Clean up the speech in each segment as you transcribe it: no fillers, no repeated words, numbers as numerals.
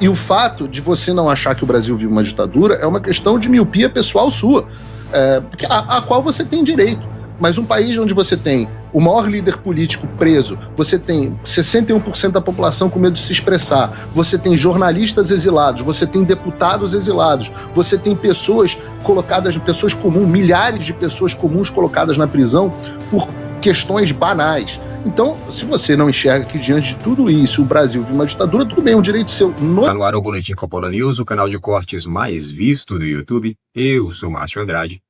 E o fato de você não achar que o Brasil vive uma ditadura é uma questão de miopia pessoal sua, a qual você tem direito. Mas um país onde você tem o maior líder político preso, você tem 61% da população com medo de se expressar, você tem jornalistas exilados, você tem deputados exilados, você tem pessoas colocadas, pessoas comuns, milhares de pessoas comuns colocadas na prisão por questões banais. Então, se você não enxerga que diante de tudo isso o Brasil vive uma ditadura, tudo bem, é um direito seu. Tá no ar o Boletim Coppola News, o canal de cortes mais visto do YouTube. Eu sou Márcio Andrade.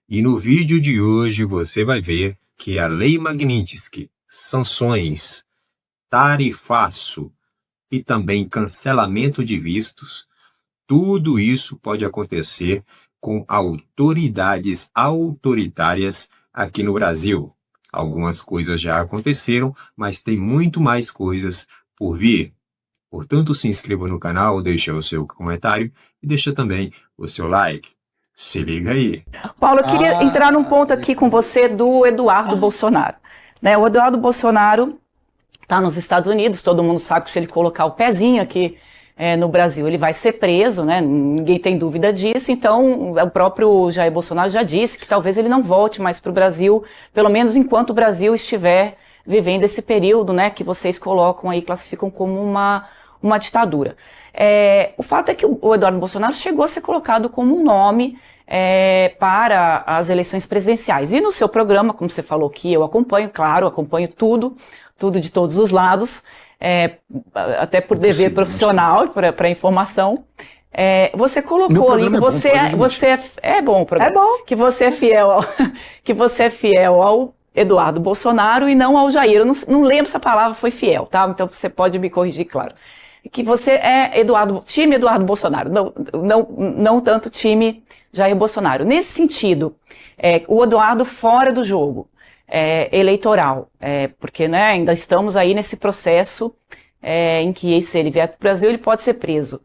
E no vídeo de hoje você vai ver que a Lei Magnitsky, sanções, tarifaço e também cancelamento de vistos, tudo isso pode acontecer com autoridades autoritárias aqui no Brasil. Algumas coisas já aconteceram, mas tem muito mais coisas por vir. Portanto, se inscreva no canal, deixa o seu comentário e deixa também o seu like. Se liga aí. Paulo, eu queria entrar num ponto aqui com você do Eduardo Bolsonaro. Né, o Eduardo Bolsonaro está nos Estados Unidos, todo mundo sabe que se ele colocar o pezinho aqui no Brasil, ele vai ser preso, né? Ninguém tem dúvida disso. Então, o próprio Jair Bolsonaro já disse que talvez ele não volte mais para o Brasil, pelo menos enquanto o Brasil estiver vivendo esse período, né, que vocês colocam aí, classificam como uma ditadura. O fato é que o Eduardo Bolsonaro chegou a ser colocado como um nome para as eleições presidenciais. E no seu programa, como você falou que eu acompanho, claro, acompanho tudo de todos os lados, até por dever profissional, para informação. Você colocou ali que você é bom o programa. É bom. Que você é fiel ao Eduardo Bolsonaro e não ao Jair. Eu não lembro se a palavra foi fiel, tá? Então você pode me corrigir, claro. Que você é time Eduardo Bolsonaro, não tanto time Jair Bolsonaro. Nesse sentido, o Eduardo fora do jogo eleitoral, porque, né, ainda estamos aí nesse processo em que, se ele vier para o Brasil, ele pode ser preso.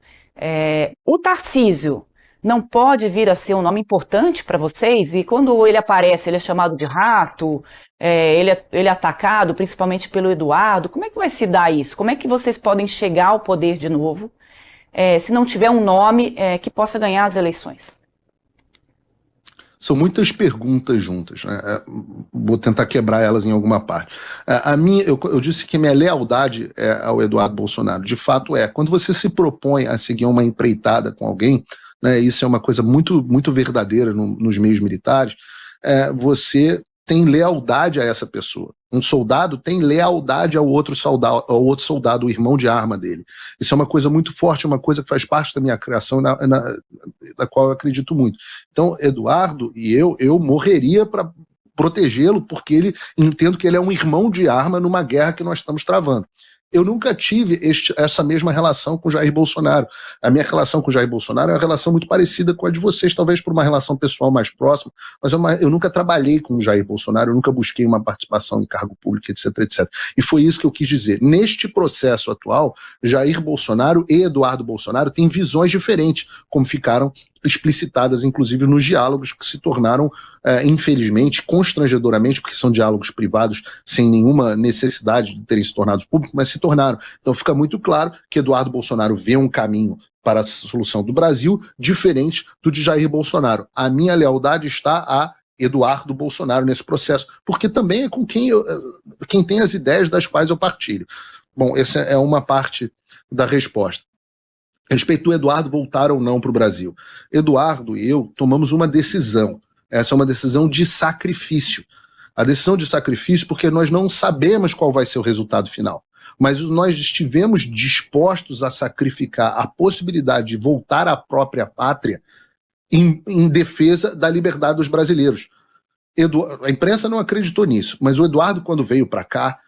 O Tarcísio não pode vir a ser um nome importante para vocês? E quando ele aparece, ele é chamado de rato, ele é atacado principalmente pelo Eduardo. Como é que vai se dar isso? Como é que vocês podem chegar ao poder de novo, se não tiver um nome que possa ganhar as eleições? São muitas perguntas juntas, né? Vou tentar quebrar elas em alguma parte. Eu disse que minha lealdade ao Eduardo Bolsonaro, de fato quando você se propõe a seguir uma empreitada com alguém, né, isso é uma coisa muito, muito verdadeira nos meios militares, você tem lealdade a essa pessoa. Um soldado tem lealdade ao outro soldado, o irmão de arma dele. Isso é uma coisa muito forte, uma coisa que faz parte da minha criação, da qual eu acredito muito. Então, Eduardo e eu morreria para protegê-lo, porque entendo que ele é um irmão de arma numa guerra que nós estamos travando. Eu nunca tive essa mesma relação com Jair Bolsonaro. A minha relação com Jair Bolsonaro é uma relação muito parecida com a de vocês, talvez por uma relação pessoal mais próxima, mas eu nunca trabalhei com o Jair Bolsonaro, eu nunca busquei uma participação em cargo público, etc, etc. E foi isso que eu quis dizer. Neste processo atual, Jair Bolsonaro e Eduardo Bolsonaro têm visões diferentes, como ficaram explicitadas, inclusive, nos diálogos que se tornaram, infelizmente, constrangedoramente, porque são diálogos privados sem nenhuma necessidade de terem se tornado públicos, mas se tornaram. Então fica muito claro que Eduardo Bolsonaro vê um caminho para a solução do Brasil diferente do de Jair Bolsonaro. A minha lealdade está a Eduardo Bolsonaro nesse processo, porque também é com quem tem as ideias das quais eu partilho. Bom, essa é uma parte da resposta. Respeito do Eduardo voltar ou não para o Brasil. Eduardo e eu tomamos uma decisão. Essa é uma decisão de sacrifício. A decisão de sacrifício porque nós não sabemos qual vai ser o resultado final. Mas nós estivemos dispostos a sacrificar a possibilidade de voltar à própria pátria em defesa da liberdade dos brasileiros. A imprensa não acreditou nisso, mas o Eduardo, quando veio para cá,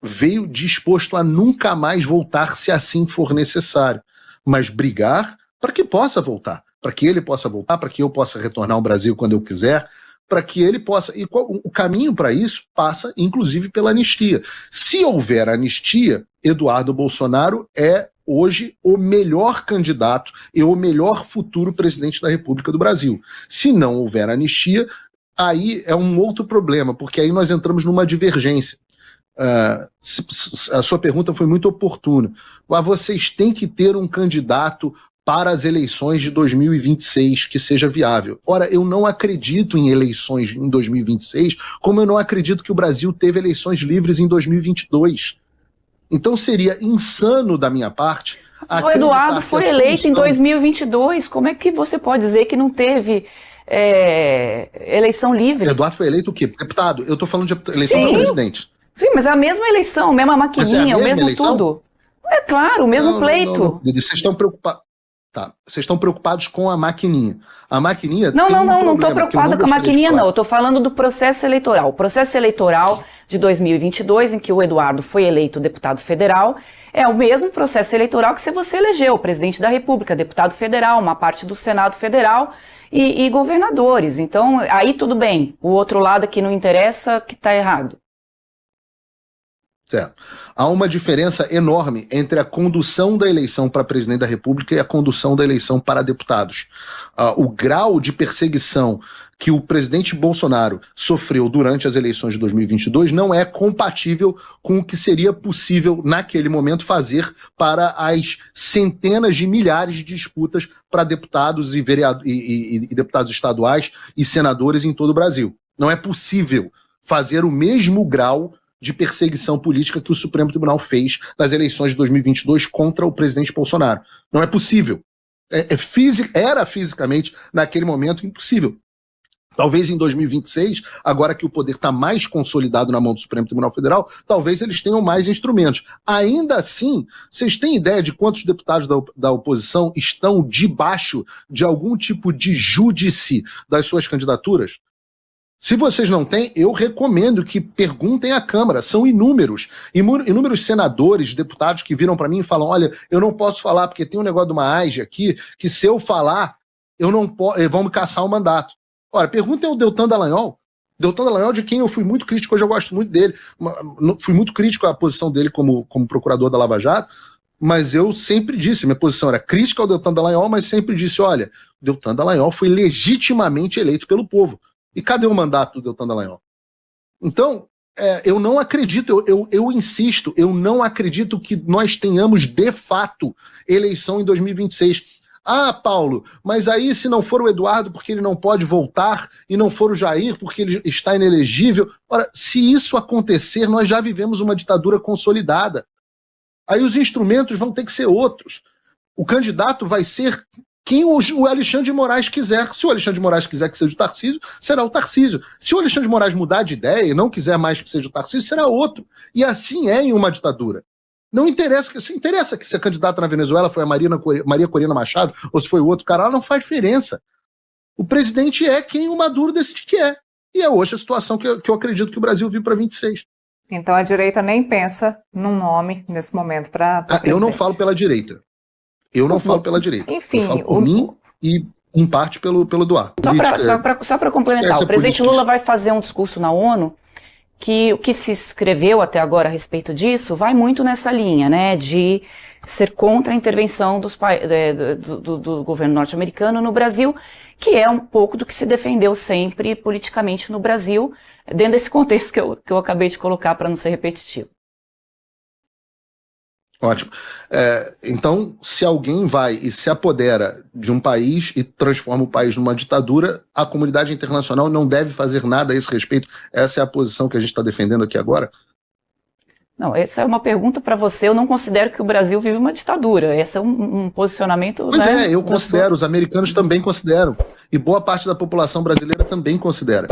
veio disposto a nunca mais voltar se assim for necessário. Mas brigar para que possa voltar, para que ele possa voltar, para que eu possa retornar ao Brasil quando eu quiser, para que ele possa... E o caminho para isso passa, inclusive, pela anistia. Se houver anistia, Eduardo Bolsonaro é, hoje, o melhor candidato e o melhor futuro presidente da República do Brasil. Se não houver anistia, aí é um outro problema, porque aí nós entramos numa divergência. a sua pergunta foi muito oportuna. Vocês têm que ter um candidato para as eleições de 2026 que seja viável. Ora, eu não acredito em eleições em 2026, como eu não acredito que o Brasil teve eleições livres em 2022. Então seria insano da minha parte. O Eduardo foi eleito em 2022. Como é que você pode dizer que não teve eleição livre? Eduardo foi eleito o quê? Deputado. Eu estou falando de eleição para presidente. Sim, mas é a mesma eleição, mesma maquininha, o mesmo eleição? Tudo. É claro, o mesmo pleito. Não. Vocês estão preocupados. Tá, vocês estão preocupados com a maquininha. A maquininha não estou preocupada com a maquininha, não. Eu estou falando do processo eleitoral. O processo eleitoral de 2022, em que o Eduardo foi eleito deputado federal, é o mesmo processo eleitoral que se você elegeu o presidente da República, deputado federal, uma parte do Senado Federal e governadores. Então, aí tudo bem. O outro lado que não interessa, que está errado. Certo. Há uma diferença enorme entre a condução da eleição para presidente da República e a condução da eleição para deputados. O grau de perseguição que o presidente Bolsonaro sofreu durante as eleições de 2022 não é compatível com o que seria possível naquele momento para as centenas de milhares de disputas para deputados e deputados estaduais e senadores em todo o Brasil. Não é possível fazer o mesmo grau de perseguição política que o Supremo Tribunal fez nas eleições de 2022 contra o presidente Bolsonaro. Não é possível. Era fisicamente, naquele momento, impossível. Talvez em 2026, agora que o poder está mais consolidado na mão do Supremo Tribunal Federal, talvez eles tenham mais instrumentos. Ainda assim, vocês têm ideia de quantos deputados da oposição estão debaixo de algum tipo de júdice das suas candidaturas? Se vocês não têm, eu recomendo que perguntem à Câmara. São inúmeros. Inúmeros senadores, deputados que viram para mim e falam: olha, eu não posso falar porque tem um negócio de uma AIGE aqui, que se eu falar, eu não vão me caçar o mandato. Ora, perguntem ao Deltan Dallagnol. Deltan Dallagnol, de quem eu fui muito crítico, hoje eu gosto muito dele. Fui muito crítico à posição dele como procurador da Lava Jato, mas eu sempre disse, minha posição era crítica ao Deltan Dallagnol, mas sempre disse: olha, o Deltan Dallagnol foi legitimamente eleito pelo povo. E cadê o mandato do Deltan Dallagnol? Então, eu não acredito, eu insisto, eu não acredito que nós tenhamos, de fato, eleição em 2026. Ah, Paulo, mas aí se não for o Eduardo porque ele não pode voltar, e não for o Jair porque ele está inelegível. Ora, se isso acontecer, nós já vivemos uma ditadura consolidada. Aí os instrumentos vão ter que ser outros. O candidato vai ser quem o Alexandre de Moraes quiser. Se o Alexandre de Moraes quiser que seja o Tarcísio, será o Tarcísio. Se o Alexandre de Moraes mudar de ideia e não quiser mais que seja o Tarcísio, será outro. E assim é em uma ditadura. Não interessa, se interessa que se a candidata na Venezuela foi a Maria Corina Machado ou se foi o outro cara, não faz diferença. O presidente é quem o Maduro decide que é. E é hoje a situação que eu acredito que o Brasil vive para 26. Então a direita nem pensa num nome nesse momento para eu não falo pela direita. Eu não falo pela direita. Enfim, eu falo por mim e, em parte, pelo Eduardo. Só para complementar, o presidente Lula vai fazer um discurso na ONU que o que se escreveu até agora a respeito disso vai muito nessa linha, né, de ser contra a intervenção do governo norte-americano no Brasil, que é um pouco do que se defendeu sempre politicamente no Brasil, dentro desse contexto que eu acabei de colocar para não ser repetitivo. Ótimo. Então, se alguém vai e se apodera de um país e transforma o país numa ditadura, a comunidade internacional não deve fazer nada a esse respeito? Essa é a posição que a gente está defendendo aqui agora? Não, essa é uma pergunta para você. Eu não considero que o Brasil vive uma ditadura. Esse é um posicionamento... Pois eu considero. Os americanos também consideram. E boa parte da população brasileira também considera.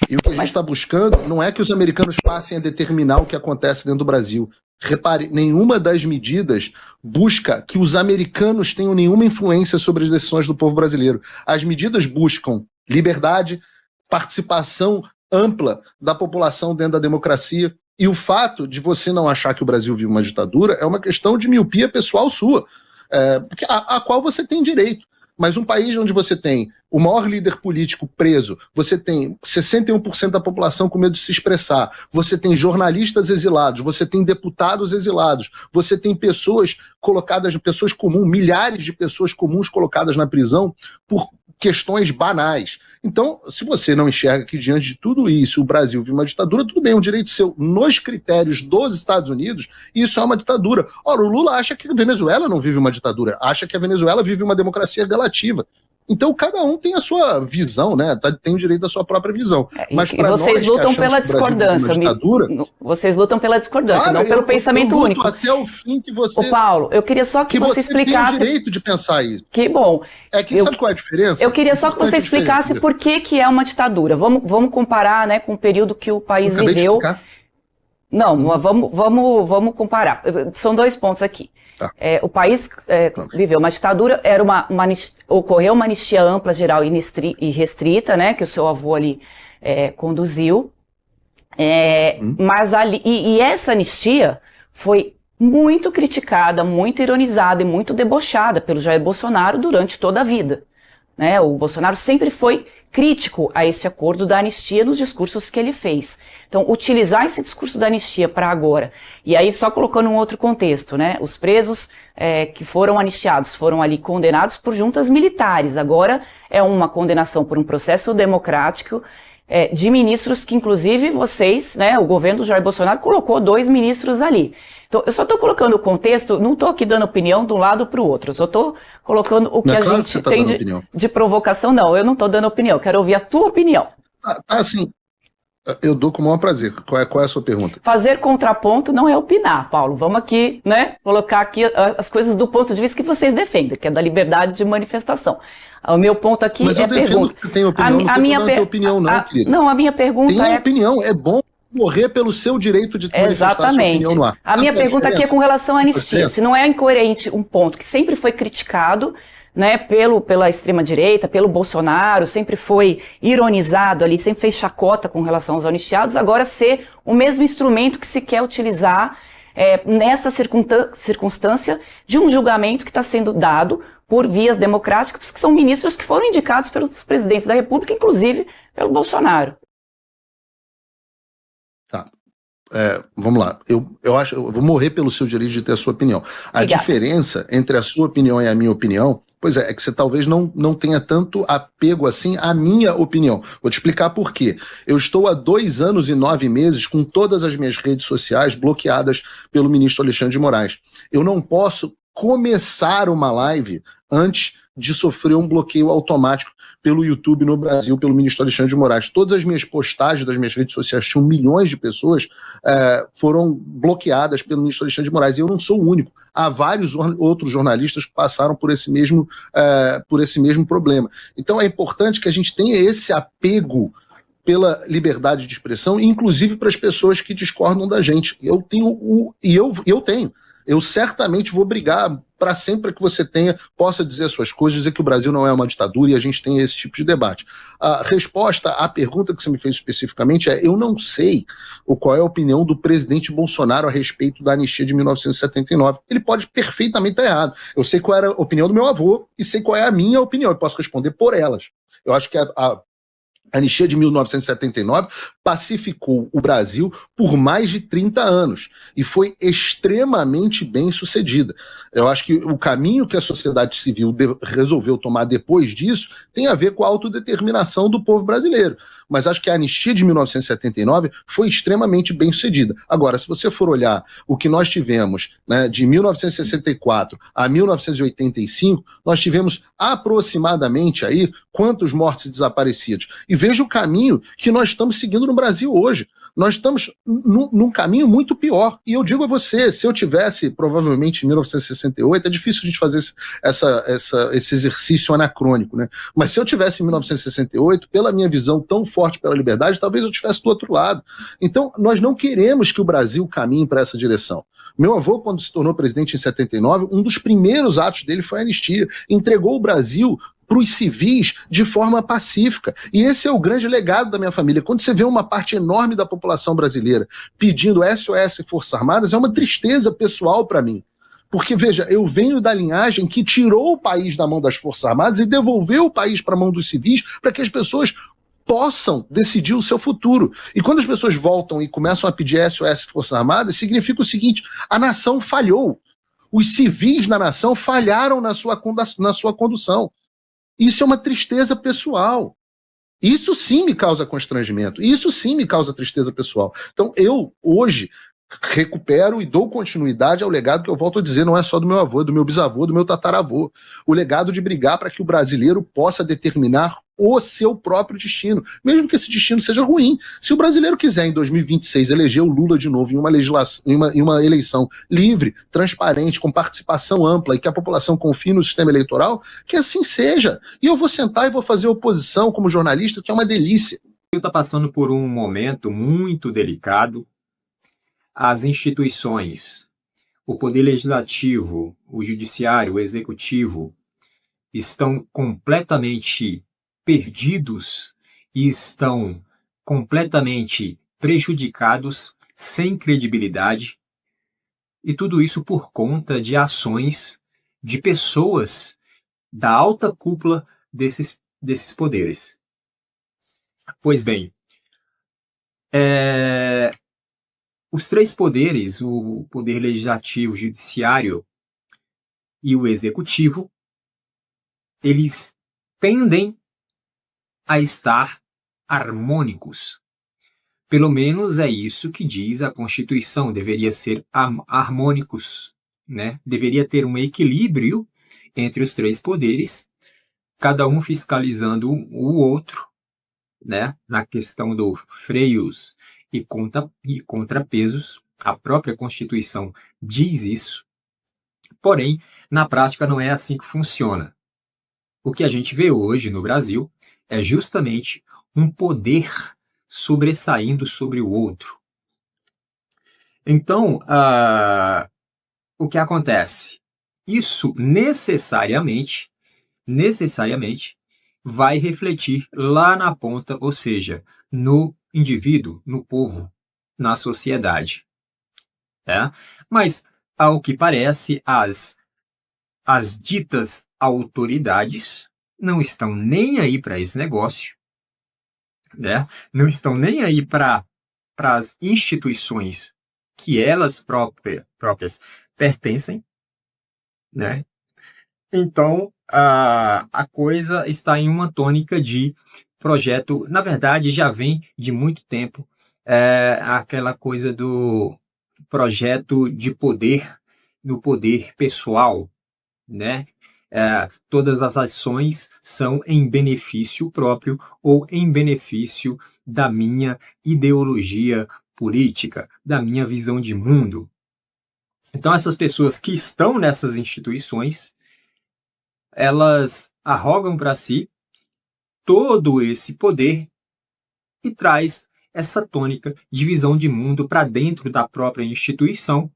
E o que a gente está buscando não é que os americanos passem a determinar o que acontece dentro do Brasil. Repare, nenhuma das medidas busca que os americanos tenham nenhuma influência sobre as decisões do povo brasileiro. As medidas buscam liberdade, participação ampla da população dentro da democracia. E o fato de você não achar que o Brasil vive uma ditadura é uma questão de miopia pessoal sua, a qual você tem direito. Mas um país onde você tem o maior líder político preso, você tem 61% da população com medo de se expressar, você tem jornalistas exilados, você tem deputados exilados, você tem pessoas comuns, milhares de pessoas comuns colocadas na prisão questões banais. Então, se você não enxerga que diante de tudo isso o Brasil vive uma ditadura, tudo bem, é um direito seu. Nos critérios dos Estados Unidos, isso é uma ditadura. Ora, o Lula acha que a Venezuela não vive uma ditadura, acha que a Venezuela vive uma democracia relativa. Então, cada um tem a sua visão, né? Tem o direito da sua própria visão. Mas e vocês lutam pela discordância. Vocês lutam pela discordância, não pelo pensamento único. Até o fim que você... Ô, Paulo, eu queria só que você explicasse... tem o direito de pensar isso. Que bom. É que sabe qual é a diferença? Eu queria só que você explicasse por que é uma ditadura. Vamos comparar, né, com o período que o país viveu. Não, vamos comparar. São 2 pontos aqui. Tá. O país viveu uma ditadura, ocorreu uma anistia ampla, geral e restrita, né, que o seu avô ali conduziu. Mas essa anistia foi muito criticada, muito ironizada e muito debochada pelo Jair Bolsonaro durante toda a vida. Né? O Bolsonaro sempre foi crítico a esse acordo da anistia nos discursos que ele fez. Então, utilizar esse discurso da anistia para agora, e aí só colocando um outro contexto, né? Os presos que foram anistiados foram ali condenados por juntas militares. Agora é uma condenação por um processo democrático de ministros que, inclusive, vocês, né, o governo do Jair Bolsonaro colocou 2 ministros ali. Então, eu só estou colocando o contexto, não estou aqui dando opinião de um lado para o outro, eu só estou colocando o que a gente tem de provocação. Não, eu não estou dando opinião, quero ouvir a tua opinião. Assim, eu dou com o maior prazer. Qual é a sua pergunta? Fazer contraponto não é opinar, Paulo. Vamos aqui, né, colocar aqui as coisas do ponto de vista que vocês defendem, que é da liberdade de manifestação. O meu ponto aqui é a pergunta. Que tem opinião, não tem opinião, não, querida. Não, a minha pergunta tem opinião, é bom morrer pelo seu direito de manifestar sua opinião no ar. A minha pergunta aqui é com relação à anistia. Se não é incoerente um ponto que sempre foi criticado, né, pela extrema-direita, pelo Bolsonaro, sempre foi ironizado ali, sempre fez chacota com relação aos anistiados, agora ser o mesmo instrumento que se quer utilizar nessa circunstância de um julgamento que está sendo dado por vias democráticas, que são ministros que foram indicados pelos presidentes da República, inclusive pelo Bolsonaro. Tá. Vamos lá. Eu acho, eu vou morrer pelo seu direito de ter a sua opinião. A diferença entre a sua opinião e a minha opinião, pois é que você talvez não tenha tanto apego assim à minha opinião. Vou te explicar por quê. Eu estou há 2 anos e 9 meses com todas as minhas redes sociais bloqueadas pelo ministro Alexandre de Moraes. Eu não posso começar uma live antes de sofrer um bloqueio automático pelo YouTube no Brasil, pelo ministro Alexandre de Moraes. Todas as minhas postagens das minhas redes sociais, tinham milhões de pessoas, foram bloqueadas pelo ministro Alexandre de Moraes. E eu não sou o único. Há vários outros jornalistas que passaram por esse mesmo problema. Então é importante que a gente tenha esse apego pela liberdade de expressão, inclusive para as pessoas que discordam da gente. Eu tenho. Eu certamente vou brigar para sempre que você possa dizer suas coisas, dizer que o Brasil não é uma ditadura e a gente tem esse tipo de debate. A resposta à pergunta que você me fez especificamente eu não sei qual é a opinião do presidente Bolsonaro a respeito da anistia de 1979. Ele pode perfeitamente estar errado. Eu sei qual era a opinião do meu avô e sei qual é a minha opinião. Eu posso responder por elas. Eu acho que a anistia de 1979 pacificou o Brasil por mais de 30 anos e foi extremamente bem sucedida. Eu acho que o caminho que a sociedade civil resolveu tomar depois disso tem a ver com a autodeterminação do povo brasileiro. Mas acho que a anistia de 1979 foi extremamente bem sucedida. Agora, se você for olhar o que nós tivemos, né, de 1964 a 1985, nós tivemos aproximadamente aí quantos mortos e desaparecidos. E veja o caminho que nós estamos seguindo no Brasil hoje. Nós estamos num caminho muito pior. E eu digo a você, se eu tivesse, provavelmente, em 1968, é difícil a gente fazer esse exercício anacrônico, né? Mas se eu tivesse em 1968, pela minha visão tão forte pela liberdade, talvez eu estivesse do outro lado. Então, nós não queremos que o Brasil caminhe para essa direção. Meu avô, quando se tornou presidente em 79, um dos primeiros atos dele foi a anistia. Entregou o Brasil para os civis de forma pacífica. E esse é o grande legado da minha família. Quando você vê uma parte enorme da população brasileira pedindo SOS Forças Armadas, é uma tristeza pessoal para mim. Porque, veja, eu venho da linhagem que tirou o país da mão das Forças Armadas e devolveu o país para a mão dos civis para que as pessoas possam decidir o seu futuro. E quando as pessoas voltam e começam a pedir SOS Forças Armadas, significa o seguinte: a nação falhou. Os civis na nação falharam na sua condução. Isso é uma tristeza pessoal. Isso sim me causa constrangimento. Isso sim me causa tristeza pessoal. Então, eu, hoje, recupero e dou continuidade ao legado que eu volto a dizer, não é só do meu avô, é do meu bisavô, do meu tataravô. O legado de brigar para que o brasileiro possa determinar o seu próprio destino, mesmo que esse destino seja ruim. Se o brasileiro quiser, em 2026, eleger o Lula de novo em uma eleição livre, transparente, com participação ampla e que a população confie no sistema eleitoral, que assim seja. E eu vou sentar e vou fazer oposição como jornalista, que é uma delícia. O Brasil está passando por um momento muito delicado. As instituições, o poder legislativo, o judiciário, o executivo, estão completamente perdidos e estão completamente prejudicados, sem credibilidade, e tudo isso por conta de ações de pessoas da alta cúpula desses poderes. Pois bem, os três poderes, o poder legislativo, o judiciário e o executivo, eles tendem a estar harmônicos. Pelo menos é isso que diz a Constituição, deveria ser harmônicos, né? Deveria ter um equilíbrio entre os três poderes, cada um fiscalizando o outro, né? Na questão dos freios e contrapesos. A própria Constituição diz isso. Porém, na prática não é assim que funciona. O que a gente vê hoje no Brasil é justamente um poder sobressaindo sobre o outro. Então, o que acontece? Isso necessariamente vai refletir lá na ponta, ou seja, no indivíduo, no povo, na sociedade. Mas, ao que parece, as ditas autoridades não estão nem aí para esse negócio, né? Não estão nem aí para as instituições que elas próprias pertencem, né? Então, a coisa está em uma tônica de projeto, na verdade, já vem de muito tempo, aquela coisa do projeto de poder, do poder pessoal, né? Todas as ações são em benefício próprio ou em benefício da minha ideologia política, da minha visão de mundo. Então, essas pessoas que estão nessas instituições, elas arrogam para si todo esse poder e traz essa tônica de visão de mundo para dentro da própria instituição,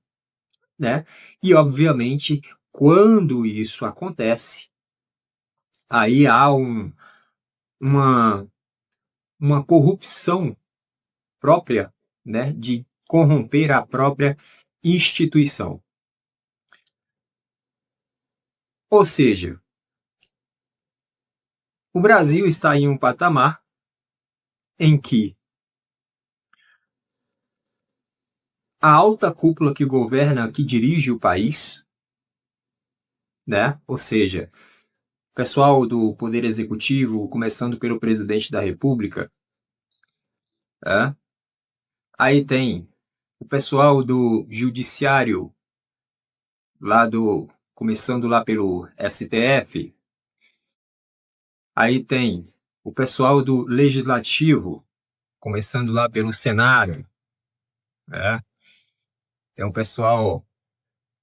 né? E, obviamente, quando isso acontece, aí há uma corrupção própria, né, de corromper a própria instituição. Ou seja, o Brasil está em um patamar em que a alta cúpula que governa, que dirige o país, né, ou seja, o pessoal do Poder Executivo, começando pelo Presidente da República, aí tem o pessoal do Judiciário, começando lá pelo STF, aí tem o pessoal do Legislativo, começando lá pelo Senado, tem o pessoal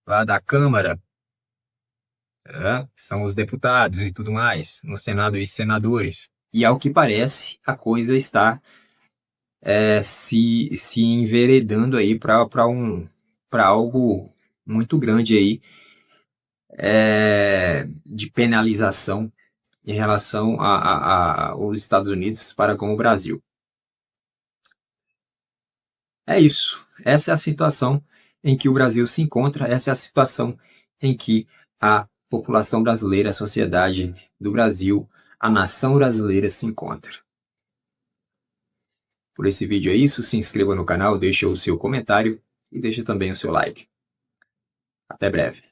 lá da Câmara, são os deputados e tudo mais, no Senado e senadores. E ao que parece, a coisa está se enveredando aí para algo muito grande aí, de penalização em relação aos Estados Unidos para com o Brasil. É isso. Essa é a situação em que o Brasil se encontra, essa é a situação em que a população brasileira, a sociedade do Brasil, a nação brasileira se encontra. Por esse vídeo é isso, se inscreva no canal, deixe o seu comentário e deixe também o seu like. Até breve.